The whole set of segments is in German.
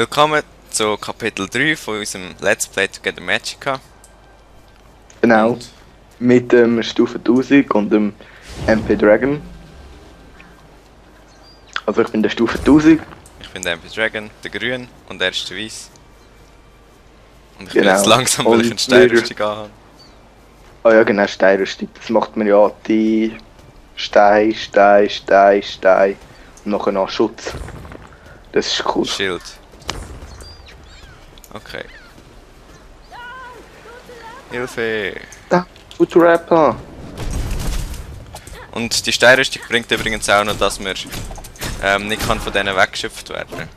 Willkommen zu Kapitel 3 von unserem Let's Play Together Magica. Genau. Und Mit dem Stufe 1000 und dem MP Dragon. Also ich bin der Stufe 1000. ich bin der MP Dragon, der Grün, und er ist der Weiß. Und ich Genau. bin jetzt langsam, weil ich einen Und Steinrüstung habe. Ah ja genau, Steinrüstung. Das macht man ja die Stein und nachher noch Schutz. Das ist cool. Schild. Okay. Hilfe! Da, Futurapper. Und die Steinrüstung bringt übrigens auch noch, dass man nicht kann von denen weggeschöpft werden.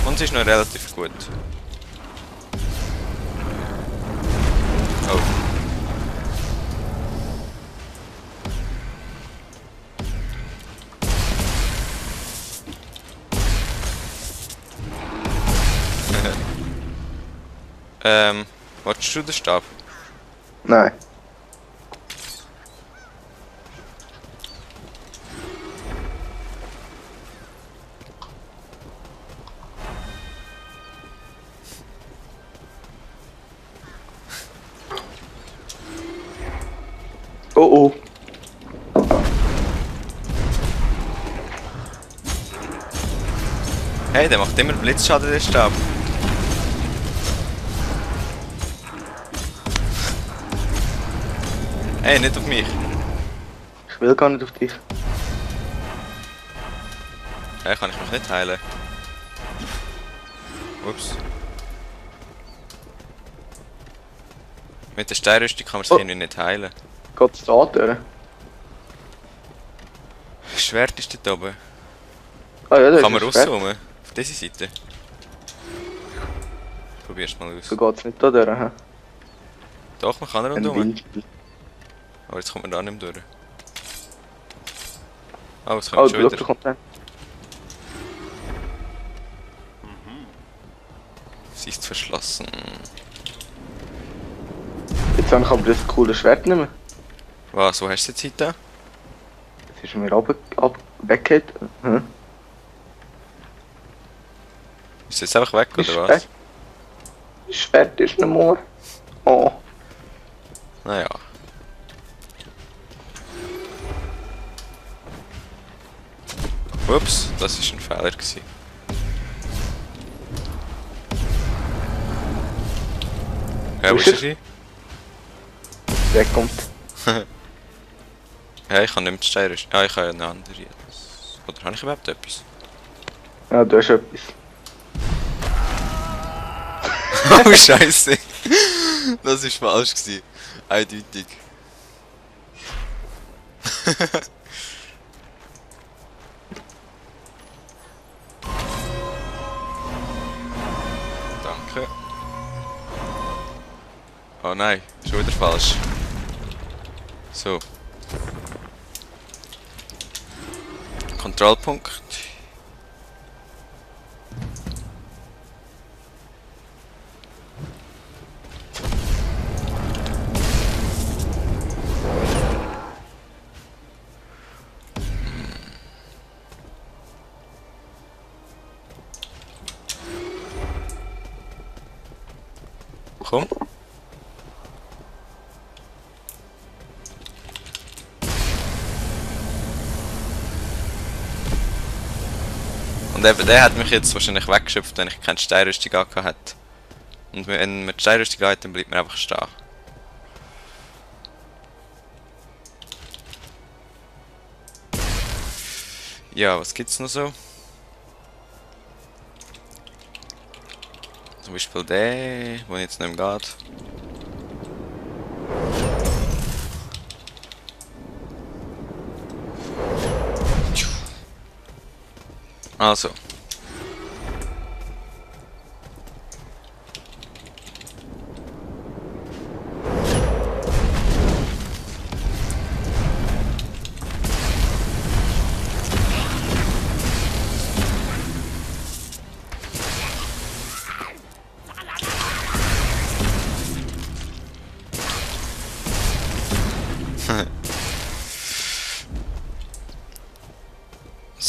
Und sie ist noch relativ gut. Oh. Wolltest du den Stab? Nein. Oh oh. Hey, der macht immer Blitzschaden, der Stab. Hey, nicht auf mich. Ich will gar nicht auf dich. Hey, kann ich mich nicht heilen? Ups. Mit der Steinrüstung kann man sich Oh. irgendwie nicht heilen. Geht's da durch? Das Schwert ist dort oben. Ah ja, das Kann man ist ein Schwert. rauszoomen? Auf diese Seite. Probier's mal aus. So geht's nicht da durch, hä? Doch, man kann Ein rundum. Windspiel. Aber jetzt kommt man da nicht mehr durch. Oh, es Oh, kommt schon schau, da wieder. kommt ein. Sie ist verschlossen. Jetzt habe ich aber das coole Schwert nicht mehr. Was, wo hast du die Zeit da? Jetzt ist er mir weggeht. Hm? Ist es jetzt einfach weg, oder was? Das Schwert ist nicht mehr. Oh. Naja. Ups, das ist ein Fehler gewesen. Ja, wo ist sie? Wegkommt. Ja, ich kann nicht mehr die Steinrüstung. Ah, ich habe ja eine andere jetzt. Oder habe ich überhaupt etwas? Ja, du hast etwas. Oh Scheiße! Das ist falsch gewesen. Eindeutig. Danke. Oh nein, schon wieder falsch. So. Kontrollpunkt. Komm. Und eben der hat mich jetzt wahrscheinlich weggeschöpft, wenn ich keine Steinrüstung angehabt hätte. Und wenn man die Steinrüstung hat, dann bleibt man einfach stehen. Ja, was gibt's noch so? Zum Beispiel der, wo jetzt nicht mehr geht. Also.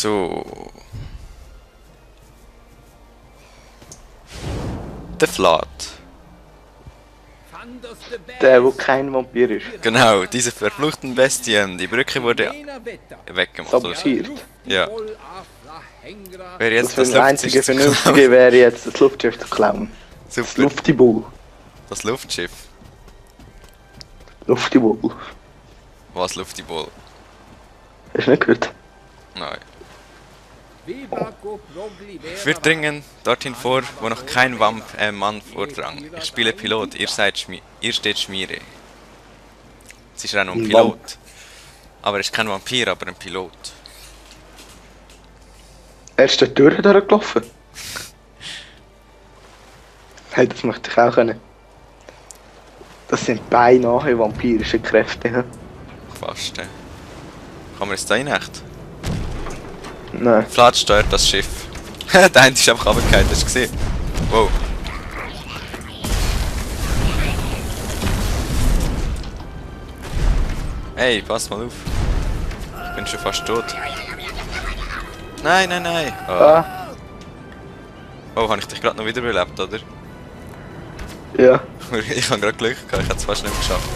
So. Der Flat. Der, wo kein Vampir ist. Genau, diese verfluchten Bestien. Die Brücke wurde weggemacht. Sabotiert. Ja. Wäre jetzt Das das für einzige Luftschiff zu Vernünftige klauen. wäre jetzt das Luftschiff zu klauen. Das Super. Luftibull. Das Luftschiff. Luftibull. Was Luftibol? Hast du nicht gehört? Nein. Wir dringen dorthin vor, wo noch kein Mann vordrang. Ich spiele Pilot, ihr steht Schmiere. Es ist ja noch ein Ein Pilot. Aber er ist kein Vampir, aber ein Pilot. Er ist dort durchgelaufen. Hey, das möchte ich auch können. Das sind beinahe vampirische Kräfte. He? Fast. Kann man jetzt da echt? Nein. Flat steuert das Schiff. Der eine ist einfach runtergefallen, hast du gesehen? Wow. Hey, pass mal auf. Ich bin schon fast tot. Nein, nein, nein. Oh, Ah, oh habe ich dich gerade noch wiederbelebt, oder? ja. Ich habe gerade Glück gehabt, ich hätte es fast nicht geschafft.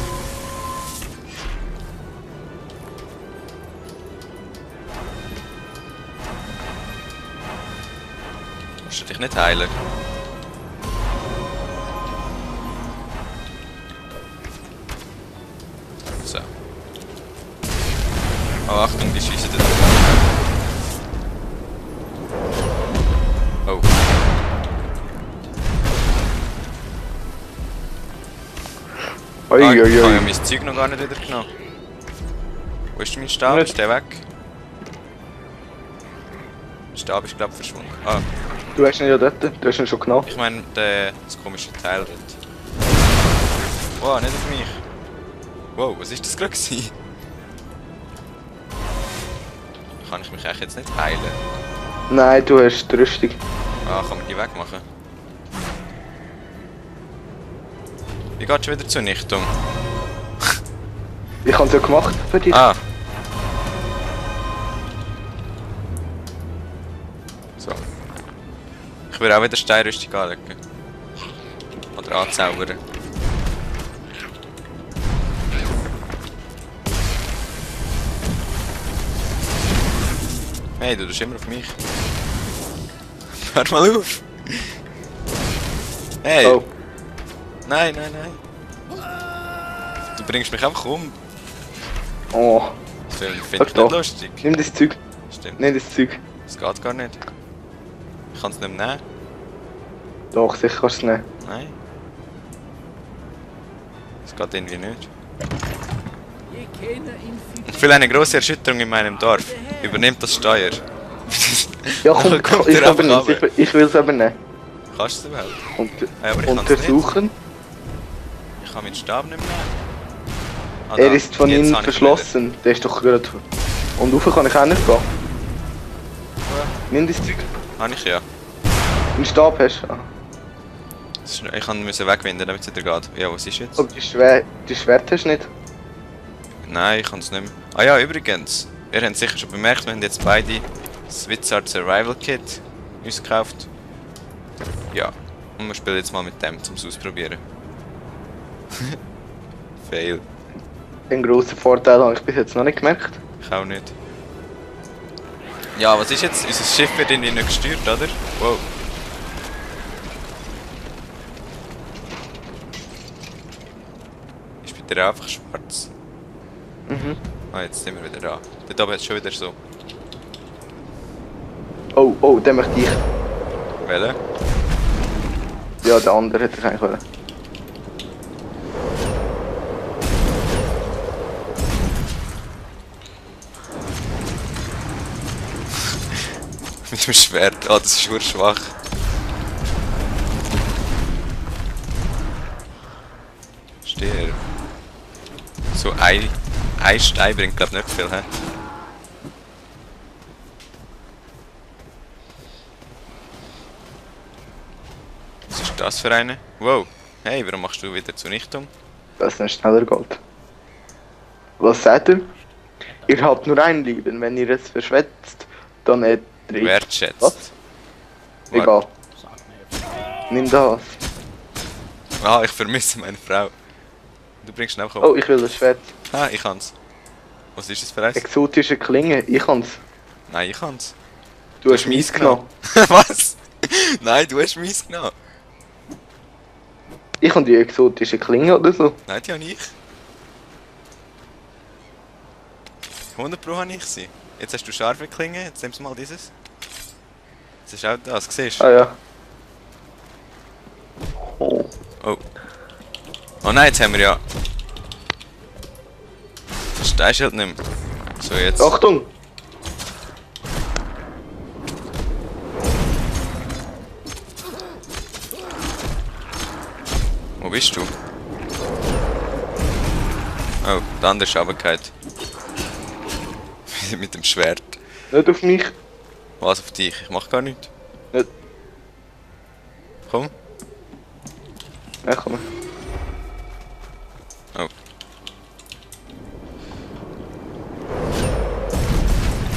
Musst du dich nicht heilen? So. Oh, Achtung, die schießen da. Oh. Ui, Ah, ich ui, habe ja ui. mein Zeug noch gar nicht wieder genommen. Wo ist mein Stab? Nicht. Ist der weg? Der Stab ist glaube ich verschwunden. Ah, Du hast ihn ja dort, du hast ihn schon genommen. ich meine das komische Teil dort. Wow, nicht auf mich. Wow, was ist das gerade gewesen? Kann ich mich eigentlich jetzt nicht heilen? Nein, du hast die Rüstung. Ah, kann man die wegmachen? Wie geht's wieder zur Nichtung? Ich habe es ja gemacht für dich. Ah. So. Ich will auch wieder Steinrüstung anlegen. Oder anzaubern. Hey, du tust immer auf mich. Hör mal auf! Hey! Oh. Nein, nein, nein! Du bringst mich einfach um. Oh. Das finde ich Sag nicht doch. lustig. Nimm das Zeug. Stimmt. Nimm das Zeug. Das geht gar nicht. Ich kann es nicht mehr nehmen. Doch, sicher kannst du es nehmen. Nein. Das geht irgendwie nicht. Ich fühle eine große Erschütterung in meinem Dorf. Übernehmt das Steuer. Ja, komm, Nachher kommt ich er einfach übernehme runter. Ich will es übernehmen. Kannst du es überhaupt? Ja, aber ich kann's Untersuchen. Ich kann meinen Stab nicht mehr nehmen. Ah, Er da. ist von Jetzt innen habe ich ihn verschlossen. Der ist doch gerade. Und rauf kann ich auch nicht gehen. wieder. Nimm das Zeug. Habe ich ja. Den Stab hast du. Ah. Ich musste wegwinden, damit es wieder geht. Ja, was ist jetzt? Aber die Schwert hast du nicht. Nein, ich kann es nicht mehr. Ah ja, übrigens. Ihr habt sicher schon bemerkt, wir haben jetzt beide das Wizard Survival Kit uns gekauft. Ja. Und wir spielen jetzt mal mit dem, um es auszuprobieren. Fail. Den grossen Vorteil habe ich bis jetzt noch nicht gemerkt. Ich auch nicht. Ja, was ist jetzt? Unser Schiff wird irgendwie nicht gesteuert, oder? Wow. Ist bei dir einfach schwarz? Mhm. Ah, jetzt sind wir wieder da. Dort oben hat es schon wieder so. Oh, oh, den möchte ich. Welche? Ja, der andere hätte ich eigentlich wollen. Mit dem Schwert. Ah, das ist nur schwach. Stehe. So ein Stein bringt glaub nicht viel, hä? Was ist das für eine? Wow. Hey, warum machst du wieder Zunichtung? Dass es dann schneller geht. Was sagt er? Ihr habt nur ein Leben, wenn ihr es verschwetzt, Dann nicht 3. Wertschätzt. Was? Egal. Nimm das. Ah, ich vermisse meine Frau. Du bringst ihn einfach Oh, ich will das Schwert. Ah, ich kann's. Was ist das für eins? Exotische Klinge, ich kann's. Nein, ich kann's. Du hast meins genommen. Was? Nein, du hast meins genommen. Ich habe die exotische Klinge oder so. Nein, die habe ich. 100 Pro habe ich sie. Jetzt hast du scharfe Klinge, jetzt nimmst du mal dieses. Das ist auch das, siehst du? Ah ja. Oh. Oh. Oh nein, jetzt haben wir ja... Das Steinschild nicht mehr. So, jetzt... Achtung! Wo bist du? Oh, der andere ist runtergefallen. Mit dem Schwert. Nicht auf mich. Was auf dich? Ich mach gar nichts. Nicht. Komm. Ja, komm. Oh.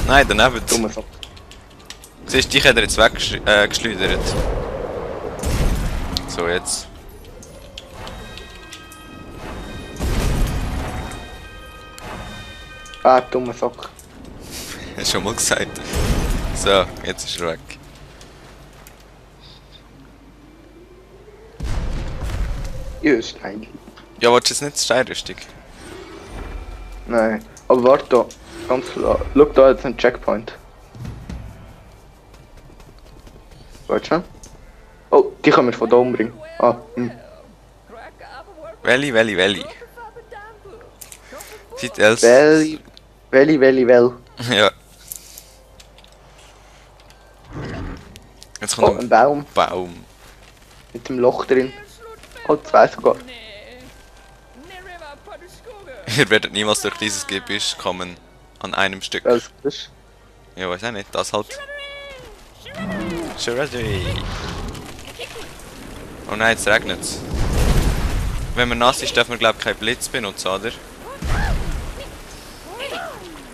Nein, daneben. Dumme Sache. Siehst du, dich hat er jetzt weggeschleudert. So, jetzt. Ah, dumme Sache. Hast du schon mal gesagt. So, jetzt ist er weg. Ja, Stein. Ja, willst du jetzt nicht die Steinrüstung? Nein. Aber warte da. Ganz klar. Schau da jetzt ein Checkpoint. Warte schon. Oh, die können wir von da umbringen. Ah, Welli. Sieht else. Well. Ja. Jetzt Oh, kommt ein ein Baum Baum. mit dem Loch drin. Oh, 2 sogar. Ihr werdet niemals durch dieses Gebüsch kommen. An einem Stück. Alles ist. Ja, weiß auch nicht. Das halt. Shirazi. Oh nein, jetzt regnet's. Wenn man nass ist, darf man glaube ich keinen Blitz benutzen, oder?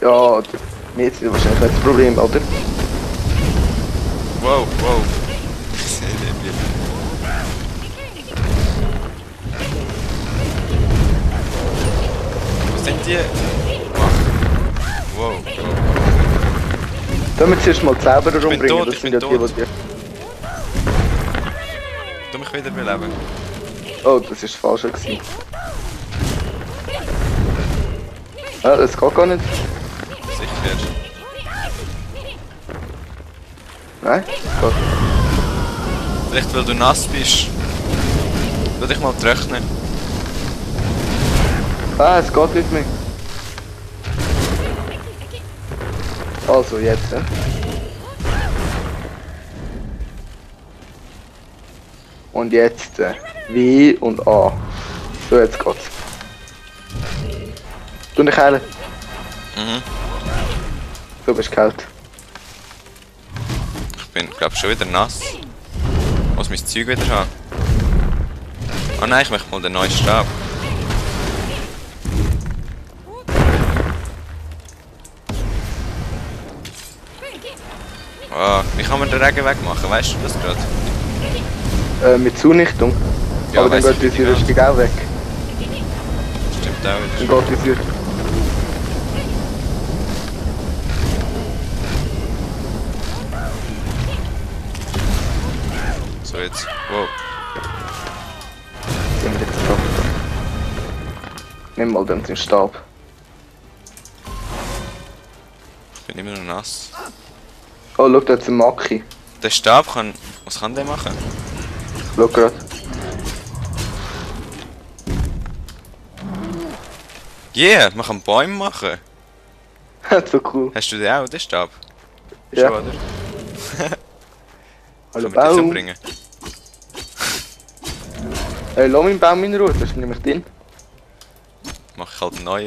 Ja, mir ist wahrscheinlich nicht das Problem, oder? Wow. Ich sehe den wieder. Was sind die? Wow. Sollen wir zuerst mal die Zauberer bin umbringen? tot, Das ich sind bin ja die, tot. die... Du mich wieder beleben. Oh, das ist falsch gewesen. Ah, das geht gar nicht. Sicher. Nein, das geht. Vielleicht weil du nass bist. Lass dich mal trocknen. Ah, es geht nicht mehr. Also, jetzt, ja. Und jetzt W und A. So, jetzt geht's. Du dich heilen. Mhm. Du bist kalt. Ich bin glaube schon wieder nass. Ich muss mein Zeug wieder haben. Oh nein, ich möchte mal den neuen Stab. Oh, wie kann man den Regen wegmachen? Weißt du das gerade? Mit Zunichtung. Ja, aber dann weiss geht ich unsere nicht. Rüstung auch weg. Stimmt auch Dann wieder. geht unsere... So jetzt. Wow. Gehen wir jetzt drauf. Nimm mal den Stab. Ich bin immer noch nass. Oh, schau, da ist ein Maki. Der Stab kann... Was kann der machen? Schau grad. Yeah, man kann Bäume machen. So cool. Hast du den auch, den Stab? Ja. Schon, oder? Hallo Können wir dich Baum. umbringen? Lass meinen Baum in Ruhe, das ist nämlich drin. Mach ich halt einen neuen.